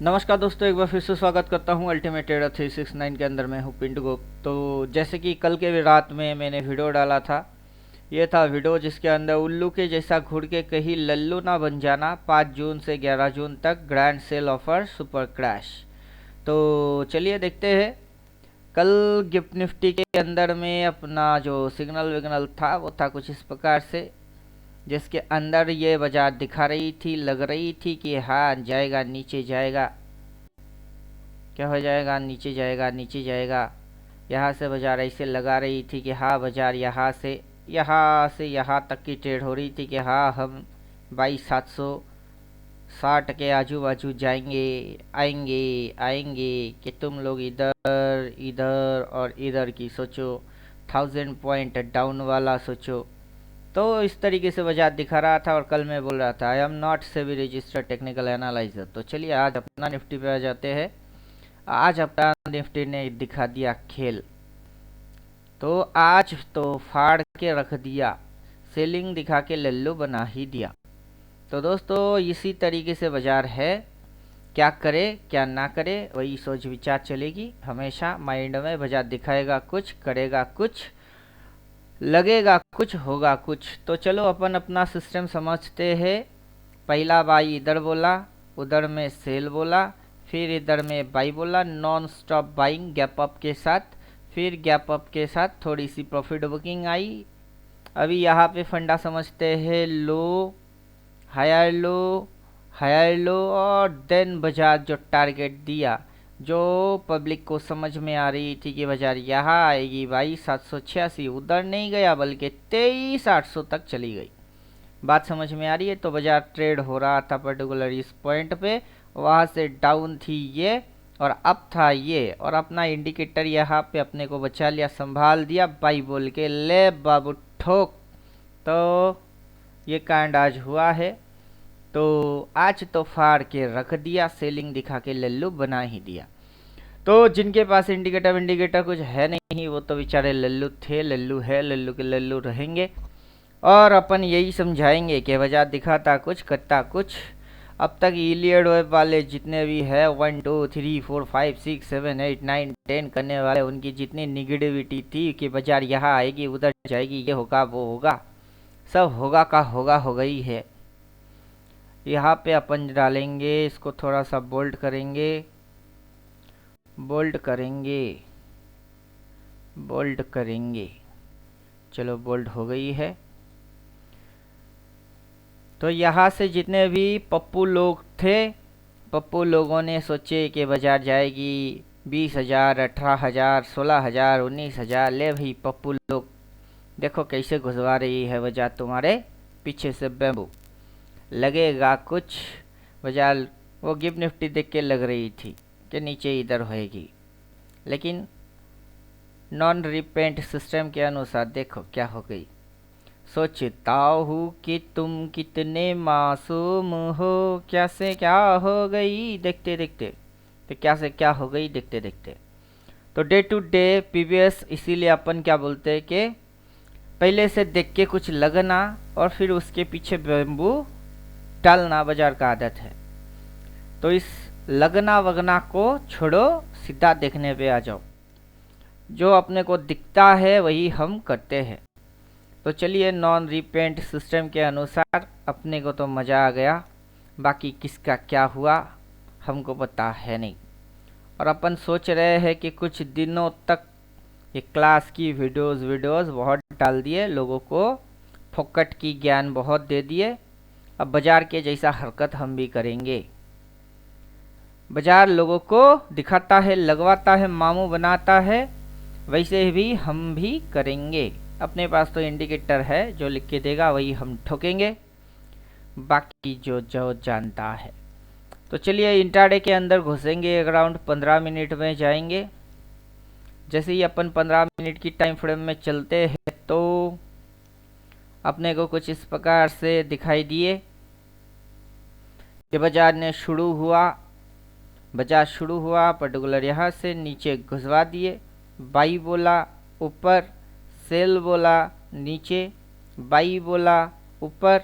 नमस्कार दोस्तों, एक बार फिर से स्वागत करता हूं अल्टीमेट ट्रेडर 369 के अंदर। मैं हूं पिंटू गुप्त। तो जैसे कि कल के रात में मैंने वीडियो डाला था, ये था वीडियो जिसके अंदर उल्लू के जैसा घुड़ के कहीं लल्लू ना बन जाना, 5 जून से 11 जून तक grand cell offer super crash. तो चलिए देखते हैं। कल गिफ्ट निफ्टी के अंदर में अपना जो सिग्नल विग्नल था वो था कुछ इस प्रकार से, जिसके अंदर ये बाजार दिखा रही थी, लग रही थी कि हाँ जाएगा, नीचे जाएगा, क्या हो जाएगा, नीचे जाएगा, नीचे जाएगा। यहाँ से बाजार ऐसे लगा रही थी कि हाँ बाजार यहाँ से यहाँ तक की ट्रेड हो रही थी कि हाँ हम 22,760 के आजू बाजू जाएंगे, आएंगे आएंगे, कि तुम लोग इधर इधर और इधर की सोचो, 1000 पॉइंट डाउन वाला सोचो। तो इस तरीके से बाजार दिखा रहा था। और कल मैं बोल रहा था I am not SEBI registered technical analyser. तो चलिए आज अपना निफ्टी पे आ जाते हैं। आज अपना निफ्टी ने दिखा दिया खेल। तो आज तो फाड़ के रख दिया, सेलिंग दिखा के लल्लू बना ही दिया। तो दोस्तों इसी तरीके से बाजार है, क्या करे क्या ना करे वही सोच विचार चलेगी हमेशा माइंड में। बाजार दिखाएगा कुछ, करेगा कुछ, लगेगा कुछ, होगा कुछ। तो चलो अपन अपना सिस्टम समझते हैं। पहला बाई इधर बोला, उधर में सेल बोला, फिर इधर में बाई बोला, non stop buying gap up के साथ। फिर गैप अप के साथ थोड़ी सी प्रॉफिट बुकिंग आई। अभी यहाँ पे फंडा समझते हैं लो, हायर लो, हायर लो, और देन बाजार जो टारगेट दिया, जो पब्लिक को समझ में आ रही थी कि बाजार यहाँ आएगी 22,786, उधर नहीं गया बल्कि 23,800 तक चली गई। बात समझ में आ रही है। तो बाजार ट्रेड हो रहा था पर्टिकुलर इस पॉइंट पे, वहाँ से डाउन थी ये और अप था ये, और अपना इंडिकेटर यहाँ पे अपने को बचा लिया, संभाल दिया, बाई बोल के ले बाबू ठोक। तो ये कांड आज हुआ है। तो आज तो फाड़ के रख दिया, सेलिंग दिखा के लल्लू बना ही दिया। तो जिनके पास इंडिकेटर इंडिकेटर कुछ है नहीं, वो तो बेचारे लल्लू थे, लल्लू है, लल्लू के लल्लू रहेंगे। और अपन यही समझाएंगे कि बाजार दिखाता कुछ, करता कुछ। अब तक इलियड वेब वाले जितने भी है 1 2 3 4 5 6 7 8 9 10 करने वाले, उनकी जितनी निगेटिविटी थी कि बाजार यहाँ आएगी, उधर जाएगी, ये होगा वो होगा, सब होगा का होगा हो गई है। यहाँ पे अपन डालेंगे, इसको थोड़ा सा बोल्ड करेंगे, बोल्ड करेंगे, बोल्ड करेंगे। चलो बोल्ड हो गई है। तो यहाँ से जितने भी पप्पू लोग थे, पप्पू लोगों ने सोचे कि बाजार जाएगी 20,000, 18,000, 16,000, 19,000। ले भाई पप्पू लोग, देखो कैसे घुसवा रही है बाजार तुम्हारे पीछे से बैम्बू, लगेगा कुछ। बाजार वो गिफ्ट निफ्टी देख के लग रही थी कि नीचे इधर होएगी, लेकिन नॉन रिपेंट सिस्टम के अनुसार देखो क्या हो गई। सोचता हूँ कि तुम कितने मासूम हो, क्या से क्या हो गई देखते देखते। तो क्या से क्या हो गई देखते देखते। तो डे टू डे पीवीएस, इसीलिए अपन क्या बोलते हैं कि पहले से देख के कुछ लगना और फिर उसके पीछे बेम्बू डालना बाजार का आदत है। तो इस लगना वगना को छोड़ो, सीधा देखने पे आ जाओ। जो अपने को दिखता है वही हम करते हैं। तो चलिए नॉन रिपेंट सिस्टम के अनुसार अपने को तो मज़ा आ गया, बाकी किसका क्या हुआ हमको पता है नहीं। और अपन सोच रहे हैं कि कुछ दिनों तक ये क्लास की वीडियोस बहुत डाल दिए, लोगों को फोकट की ज्ञान बहुत दे दिए। अब बाजार के जैसा हरकत हम भी करेंगे। बाजार लोगों को दिखाता है, लगवाता है, मामू बनाता है, वैसे भी हम भी करेंगे। अपने पास तो इंडिकेटर है, जो लिख के देगा वही हम ठोकेंगे, बाकी जो जो जानता है। तो चलिए इंट्राडे के अंदर घुसेंगे, अराउंड 15 मिनट में जाएंगे। जैसे ही अपन 15 मिनट की टाइम फ्रेम में चलते हैं तो अपने को कुछ इस प्रकार से दिखाई दिए कि बाजार ने शुरू हुआ, बाजार शुरू हुआ पर्टिकुलर यहाँ से नीचे घुसवा दिए, बाई बोला ऊपर, सेल बोला नीचे, बाई बोला ऊपर,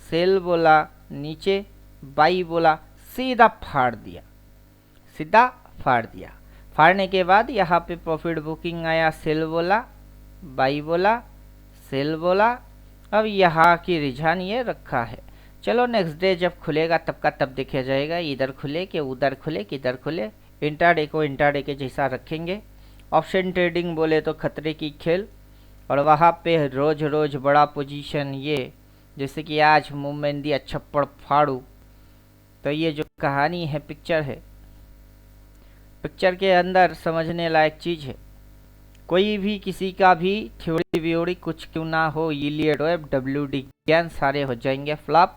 सेल बोला नीचे, बाई बोला, सीधा फाड़ दिया। सीधा फाड़ दिया। फाड़ने के बाद यहाँ पे प्रॉफिट बुकिंग आया, सेल बोला, बाई बोला, सेल बोला। अब यहाँ की रुझान ये रखा है। चलो नेक्स्ट डे जब खुलेगा तब का तब देखा जाएगा, इधर खुले कि उधर खुले कि इधर खुले। इंट्राडे को इंट्राडे के जैसा रखेंगे। ऑप्शन ट्रेडिंग बोले तो खतरे की खेल, और वहाँ पे रोज रोज बड़ा पोजीशन, ये जैसे कि आज मूवमेंट दिया छप्पड़ फाड़ू। तो ये जो कहानी है, पिक्चर है, पिक्चर के अंदर समझने लायक चीज़ है। कोई भी किसी का भी थ्योरी व्योरी कुछ क्यों ना हो, इलियड वेब, WD ज्ञान सारे हो जाएंगे फ्लॉप।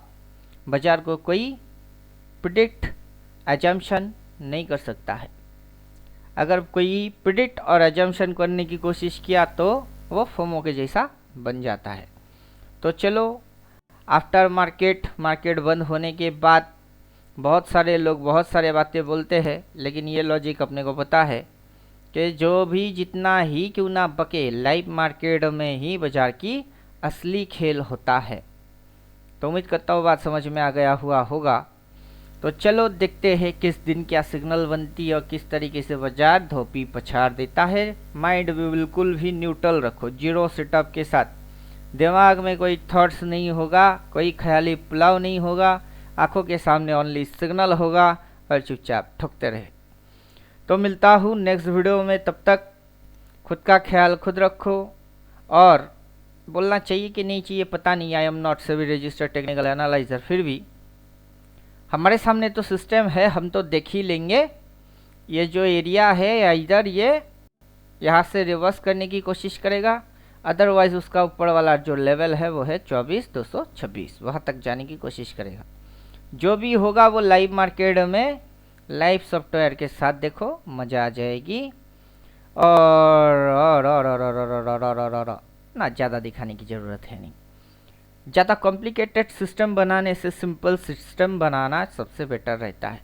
बाजार को कोई प्रिडिक्ट एजम्पशन नहीं कर सकता है। अगर कोई प्रिडिक्ट और एजम्पशन करने की कोशिश किया तो वो फोमो के जैसा बन जाता है। तो चलो आफ्टर मार्केट बंद होने के बाद बहुत सारे लोग बहुत सारे बातें बोलते हैं, लेकिन ये लॉजिक अपने को पता है कि जो भी जितना ही क्यों ना बके, लाइव मार्केट में ही बाजार की असली खेल होता है। तो उम्मीद करता हूँ बात समझ में आ गया हुआ होगा। तो चलो देखते हैं किस दिन क्या सिग्नल बनती है और किस तरीके से बाजार धोपी पछाड़ देता है। माइंड भी बिल्कुल भी न्यूट्रल रखो, जीरो सेटअप के साथ। दिमाग में कोई थॉट्स नहीं होगा, कोई ख्याली पुलाव नहीं होगा, आंखों के सामने ओनली सिग्नल होगा और चुपचाप ठोकते रहे। तो मिलता हूँ नेक्स्ट वीडियो में, तब तक खुद का ख्याल खुद रखो। और बोलना चाहिए कि नहीं चाहिए पता नहीं, I am not SEBI registered technical analyser, फिर भी हमारे सामने तो सिस्टम है, हम तो देख ही लेंगे। ये जो एरिया है या इधर, ये यहाँ से रिवर्स करने की कोशिश करेगा, अदरवाइज उसका ऊपर वाला जो लेवल है वो है 24,226, वहाँ तक जाने की कोशिश करेगा। जो भी होगा वो लाइव मार्केट में लाइव सॉफ्टवेयर के साथ देखो, मज़ा आ जाएगी। और ना ज़्यादा दिखाने की ज़रूरत है नहीं। ज़्यादा कॉम्प्लिकेटेड सिस्टम बनाने से सिंपल सिस्टम बनाना सबसे बेटर रहता है।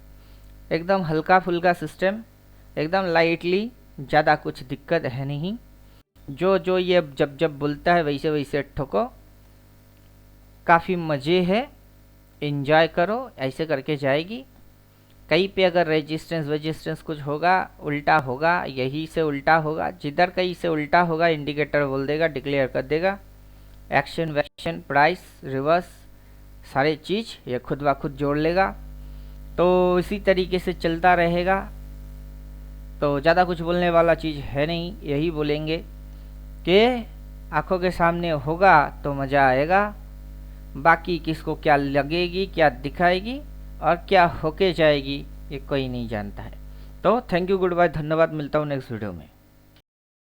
एकदम हल्का फुल्का सिस्टम, एकदम लाइटली, ज़्यादा कुछ दिक्कत है नहीं। जो ये जब बोलता है वैसे वैसे ठोको, काफ़ी मज़े है, एंजॉय करो, ऐसे करके जाएगी। कहीं पे अगर रेजिस्टेंस कुछ होगा, उल्टा होगा, यही से उल्टा होगा, जिधर कहीं से उल्टा होगा इंडिकेटर बोल देगा, डिक्लेयर कर देगा। एक्शन वैक्शन प्राइस रिवर्स सारे चीज़ ये खुद ब खुद जोड़ लेगा। तो इसी तरीके से चलता रहेगा। तो ज़्यादा कुछ बोलने वाला चीज़ है नहीं, यही बोलेंगे कि आंखों के सामने होगा तो मज़ा आएगा। बाकी किसको क्या लगेगी, क्या दिखाएगी और क्या होके जाएगी, ये कोई नहीं जानता है। तो थैंक यू, गुड बाय, धन्यवाद। मिलता हूँ नेक्स्ट वीडियो में।